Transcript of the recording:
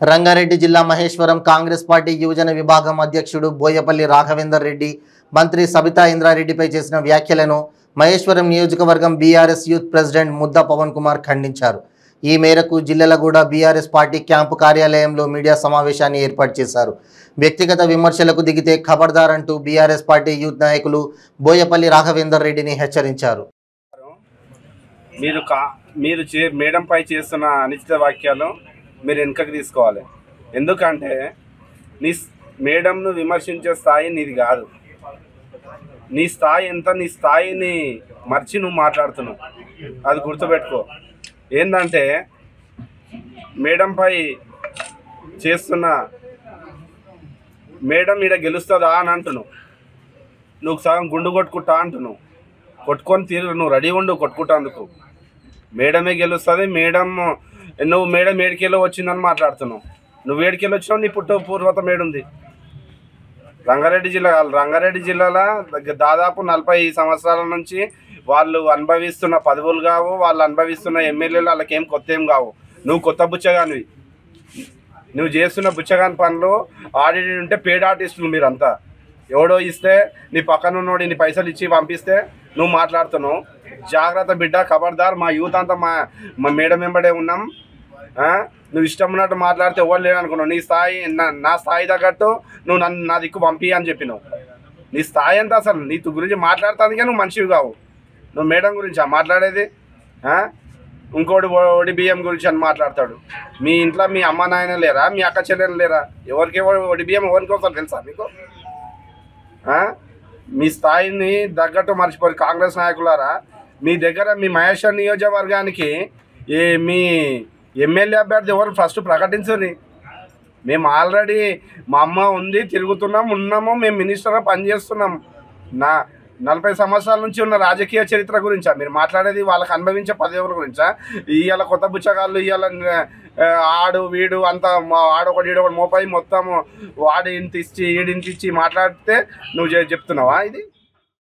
రంగారెడ్డి జిల్లా మహేశ్వరం కాంగ్రెస్ పార్టీ యువజన విభాగం అధ్యక్షుడు బోయపల్లి రాఘవేందర్ రెడ్డి మంత్రి సబితా ఇంద్రారెడ్డిపై చేసిన వ్యాఖ్యలను మహేశ్వరం నియోజకవర్గం BRS youth president Mudda Pavan Kumar ఖండించారు. ఈ మేరకు జిల్లెలగూడ బీఆర్ఎస్ పార్టీ క్యాంపు కార్యాలయంలో మీడియా సమావేశాన్ని ఏర్పాటు చేశారు. వ్యక్తిగత విమర్శలకు దిగితే ఖబర్దార్ అంటూ బీఆర్ఎస్ పార్టీ యూత్ నాయకులు బోయపల్లి రాఘవేందర్ రెడ్డిని హెచ్చరించారు. మీరు మేడంపై చేస్తున్న అనిశ్చిత వాక్యాలు మీరు వెనుకకు తీసుకోవాలి. ఎందుకంటే నీ మేడంను విమర్శించే స్థాయి నీది కాదు. నీ స్థాయి ఎంత, నీ స్థాయిని మర్చి నువ్వు మాట్లాడుతున్నావు. అది గుర్తుపెట్టుకో. ఏంటంటే మేడంపై చేస్తున్న మేడం ఈడ గెలుస్తుందా అని అంటున్నావు. నువ్వు సగం గుండు కొట్టుకుంటా అంటున్నావు. కొట్టుకొని తీరు, నువ్వు రెడీ ఉండు కొట్టుకుంటా. మేడమే గెలుస్తుంది. నువ్వు మేడం ఏడికెళ్ళో వచ్చిందని మాట్లాడుతున్నావు. నువ్వు ఏడికెళ్ళి వచ్చినావు, నీ పూర్వత మేడుంది. రంగారెడ్డి జిల్లాలో దాదాపు 40 సంవత్సరాల నుంచి వాళ్ళు అనుభవిస్తున్న పదవులు కావు, వాళ్ళు అనుభవిస్తున్న ఎమ్మెల్యేలు వాళ్ళకేం కొత్త ఏం కావు. నువ్వు కొత్త బుచ్చగానివి. నువ్వు చేస్తున్న బుచ్చగాని పనులు ఆడిట్ ఉంటే పేడ్ ఆర్టిస్టులు మీరంతా. ఎవడో ఇస్తే నీ పక్కన ఉన్నోడు నీ పైసలు ఇచ్చి పంపిస్తే నువ్వు మాట్లాడుతున్నావు. జాగ్రత్త బిడ్డ, ఖబర్దార్. మా యూత్ అంతా మా మేడం వెంబడే ఉన్నాం. నువ్వు ఇష్టం ఉన్నట్టు మాట్లాడితే ఎవరు లేదనుకున్నావు. నీ స్థాయి నా స్థాయి తగ్గట్టు నువ్వు నా దిక్కు పంపి అని చెప్పినావు. నీ స్థాయి అంతా అసలు నీ గురించి మాట్లాడుతానికే నువ్వు మనిషివి కావు. నువ్వు మేడం గురించి మాట్లాడేది. ఇంకోటి ఒడి బియ్యం గురించి అని మాట్లాడతాడు. మీ ఇంట్లో మీ అమ్మ నాయన లేరా, మీ అక్క చెల్లెలు లేరా? ఎవరికి ఒడి బియ్యం ఎవరికి వస్తారు తెలుసా మీకు? మీ స్థాయిని తగ్గట్టు మర్చిపోయి కాంగ్రెస్ నాయకులారా, మీ దగ్గర మీ మహేశ్వర్ నియోజకవర్గానికి మీ ఎమ్మెల్యే అభ్యర్థి ఎవరు ఫస్ట్ ప్రకటించండి. మేము ఆల్రెడీ మా అమ్మ ఉంది, తిరుగుతున్నాం, ఉన్నాము, మేము మినిస్టర్గా పనిచేస్తున్నాం. 40 సంవత్సరాల నుంచి ఉన్న రాజకీయ చరిత్ర గురించా మీరు మాట్లాడేది? వాళ్ళకి అనుభవించే పదవుల గురించా? ఇవాళ కొత్త బుచ్చగాళ్ళు ఇవాళ ఆడు వీడు అంతా ఆడొకటి ఈడొకటి మోపాయి మొత్తం వాడి ఇంత ఇచ్చి ఈడింత ఇచ్చి మాట్లాడితే నువ్వు చెప్తున్నావా ఇది?